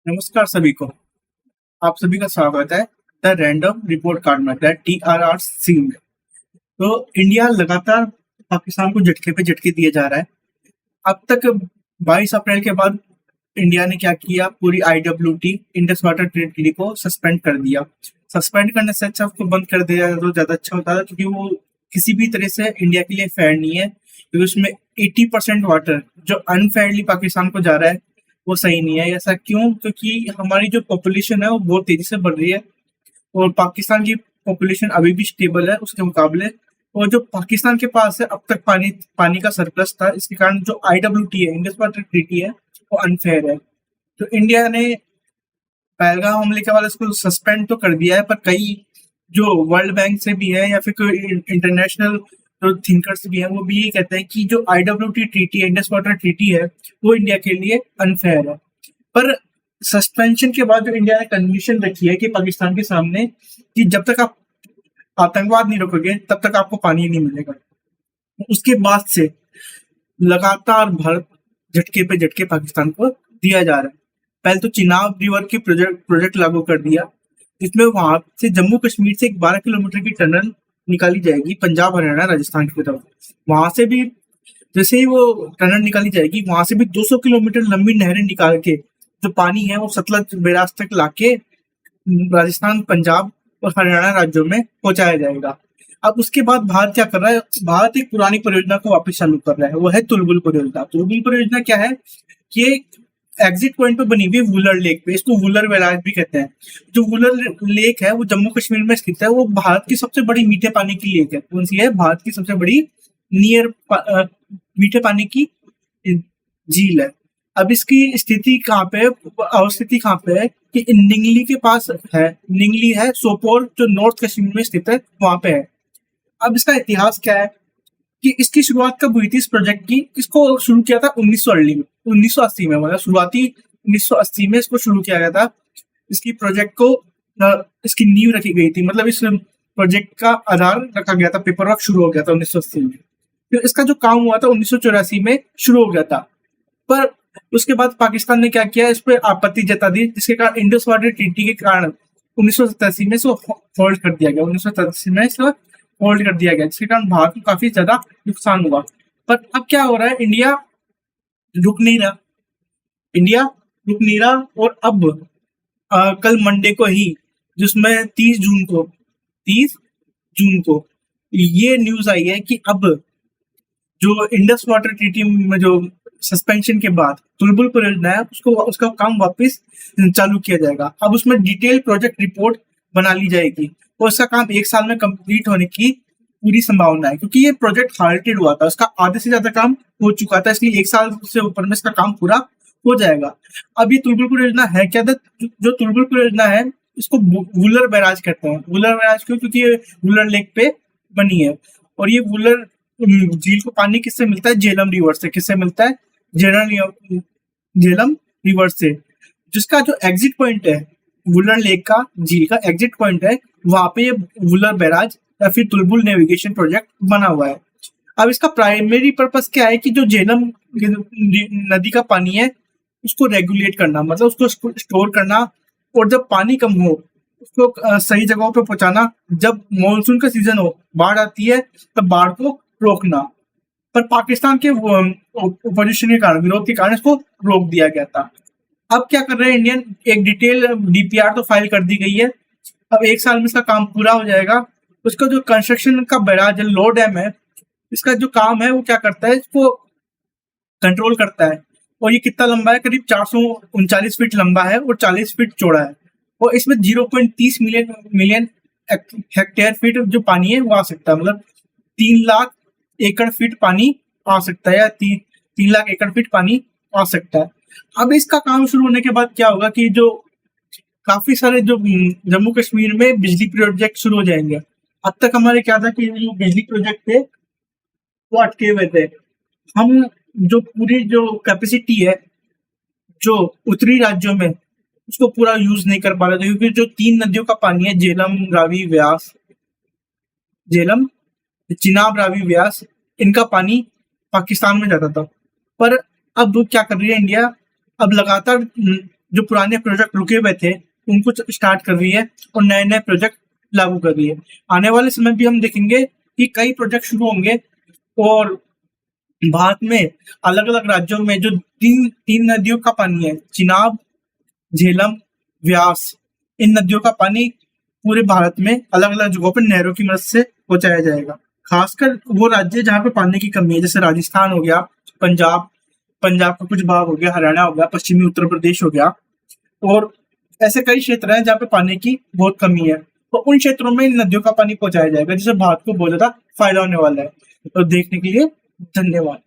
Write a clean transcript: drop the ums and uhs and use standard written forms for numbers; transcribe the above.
नमस्कार सभी को। आप सभी का स्वागत है द रैंडम रिपोर्ट कार्ड में TRRC में। तो इंडिया लगातार पाकिस्तान को झटके पे झटके दिए जा रहा है। अब तक 22 अप्रैल के बाद इंडिया ने क्या किया, पूरी IWT इंडस वाटर ट्रीटी को सस्पेंड कर दिया। सस्पेंड करने से अच्छा उसको बंद कर दिया तो ज्यादा अच्छा होता है, क्योंकि वो किसी भी तरह से इंडिया के लिए फेयर नहीं है। क्योंकि उसमें 80% वाटर जो अनफेयरली पाकिस्तान को जा रहा है वो सही नहीं है। ऐसा क्यों? क्योंकि हमारी जो पॉपुलेशन है वो बहुत तेजी से बढ़ रही है और पाकिस्तान की पॉपुलेशन अभी भी स्टेबल है उसके मुकाबले। और जो पाकिस्तान के पास है अब तक पानी का सरप्लस था, इसके कारण जो IWT है, इंडस वाटर ट्रीटी है, वो अनफेयर है। तो इंडिया ने पहलगाम हमले के बाद इसको सस्पेंड तो कर दिया है, पर कई जो वर्ल्ड बैंक से भी है या फिर कोई इंटरनेशनल जो थिंकर्स भी हैं वो भी ये कहते हैं कि जो IWT ट्रीटी है, इंडस वाटर ट्रीटी है, वो इंडिया के लिए अनफेयर है। पर सस्पेंशन के बाद जो इंडिया ने कंडीशन रखी है कि पाकिस्तान के सामने कि जब तक आप आतंकवाद नहीं रोकोगे तब तक आपको पानी नहीं मिलेगा। उसके बाद से लगातार भारत झटके पे झटके पाकिस्तान को दिया जा रहा है। पहले तो चिनाब रिवर के प्रोजेक्ट लागू कर दिया, जिसमें वहां से जम्मू कश्मीर से एक 12 किलोमीटर की टनल निकाली जाएगी पंजाब, हरियाणा, राजस्थान की तरफ। वहां से भी जैसे ही वो टनल निकाली जाएगी, वहां से भी 200 किलोमीटर लंबी नहरें निकाल के जो पानी है वो सतलज बैराज तक लाके राजस्थान, पंजाब और हरियाणा राज्यों में पहुंचाया जाएगा। अब उसके बाद भारत क्या कर रहा है? भारत एक पुरानी परियोजना को वापस चालू कर रहा है, वो है तुलबुल परियोजना। तुलबुल परियोजना क्या है? कि एग्जिट पॉइंट पे बनी हुई है वुलर लेक पे, इसको वुलर बैराज भी कहते हैं। जो वुलर लेक है वो जम्मू कश्मीर में स्थित है। वो भारत की सबसे बड़ी मीठे पानी की लेक है। कौन सी है? भारत की सबसे बड़ी मीठे पानी की झील है। अब इसकी स्थिति कहाँ पे है, अवस्थिति कहाँ पे है कि निंगली के पास है। निंगली है सोपोर, जो नॉर्थ कश्मीर में स्थित है, वहां पे है। अब इसका इतिहास क्या है कि इसकी शुरुआत कब हुई थी इस प्रोजेक्ट की? इसको शुरू किया था 1980 में, मतलब शुरुआती 1980 में इसको शुरू किया गया था। इसकी प्रोजेक्ट को इसकी नींव रखी गई थी, मतलब इस प्रोजेक्ट का आधार रखा गया था, पेपर वर्क शुरू हो गया था 1980 में। फिर इसका जो काम हुआ था 1984 में शुरू हो गया था। पर उसके बाद पाकिस्तान ने क्या किया, इस पर आपत्ति जता दी, जिसके कारण इंडस वाटर ट्रीटी के कारण 1987 में इसको होल्ड कर दिया गया। 1987 में इसको होल्ड कर दिया गया, जिसके कारण भारत को काफी ज्यादा नुकसान हुआ। पर अब क्या हो रहा है? इंडिया रुक नहीं रहा। इंडिया रुक नहीं रहा और अब कल मंडे को ही, जिसमें 30 जून को ये न्यूज आई है कि अब जो इंडस वाटर ट्रीटी में जो सस्पेंशन के बाद तुलबुल परियोजना है उसको उसका काम वापस चालू किया जाएगा। अब उसमें डिटेल प्रोजेक्ट रिपोर्ट बना ली जाएगी और इसका काम 1 साल में कंप्लीट होने की पूरी संभावना है, क्योंकि ये प्रोजेक्ट हार्टेड हुआ था, उसका आधे से ज्यादा काम हो चुका था, इसलिए 1 साल से ऊपर में इसका काम पूरा हो जाएगा। अब ये तुलबुल परियोजना है क्या? जो तुलबुल परियोजना है इसको वुलर बैराज कहते हैं। वुलर बैराज क्यों? क्योंकि ये वुलर लेक पे बनी है और ये वुलर झील को पानी किससे मिलता है? झेलम रिवर से। किससे मिलता है? झेलम रिवर से, जिसका जो एग्जिट पॉइंट है वुलर लेक का, झील का एग्जिट पॉइंट है, वहां पे ये वुलर बैराज या फिर तुलबुल नेविगेशन प्रोजेक्ट बना हुआ है। अब इसका प्राइमरी पर्पस क्या है कि जो झेलम नदी का पानी है उसको रेगुलेट करना, मतलब उसको स्टोर करना, और जब पानी कम हो उसको सही जगहों पे पहुंचाना। जब मॉनसून का सीजन हो, बाढ़ आती है, तब बाढ़ को रोकना। पर पाकिस्तान के ओपोजिशन के कारण, विरोध के कारण इसको रोक दिया गया था। अब क्या कर रहे हैं इंडियन? एक डिटेल DPR तो फाइल कर दी गई है। अब 1 साल में इसका काम पूरा हो जाएगा। उसका जो कंस्ट्रक्शन का बैराज है, लो डैम है, इसका जो काम है वो क्या करता है, इसको कंट्रोल करता है। और ये कितना लंबा है? करीब 439 फीट लंबा है और 40 फीट चौड़ा है। और इसमें 0.30 मिलियन हेक्टेयर फीट जो पानी है वो आ सकता है, मतलब 3 लाख एकड़ फीट पानी आ सकता है, या 3 लाख एकड़ फीट पानी आ सकता है। अब इसका काम शुरू होने के बाद क्या होगा कि जो काफी सारे जो जम्मू कश्मीर में बिजली प्रोजेक्ट शुरू हो जाएंगे। अब तक हमारे क्या था कि जो बिजली प्रोजेक्ट थे वो अटके हुए थे। हम जो पूरी जो कैपेसिटी है जो उत्तरी राज्यों में, उसको पूरा यूज नहीं कर पा रहे थे, क्योंकि जो 3 नदियों का पानी है, झेलम, चिनाब, रावी, व्यास, इनका पानी पाकिस्तान में जाता था। पर अब क्या कर रही है इंडिया? अब लगातार जो पुराने प्रोजेक्ट रुके हुए थे उनको स्टार्ट कर रही है और नए नए प्रोजेक्ट लागू कर रही है। आने वाले समय भी हम देखेंगे कि कई प्रोजेक्ट शुरू होंगे और भारत में अलग अलग राज्यों में जो तीन नदियों का पानी है, चिनाब, झेलम, व्यास, इन नदियों का पानी पूरे भारत में अलग अलग जगहों पर नहरों की मदद से पहुंचाया जाएगा। खासकर वो राज्य जहाँ पे पानी की कमी है, जैसे राजस्थान हो गया, पंजाब पंजाब का कुछ भाग हो गया, हरियाणा हो गया, पश्चिमी उत्तर प्रदेश हो गया, और ऐसे कई क्षेत्र हैं जहाँ पे पानी की बहुत कमी है। तो उन क्षेत्रों में इन नदियों का पानी पहुंचाया जाएगा, जिससे भारत को बहुत ज्यादा फायदा होने वाला है। तो देखने के लिए धन्यवाद।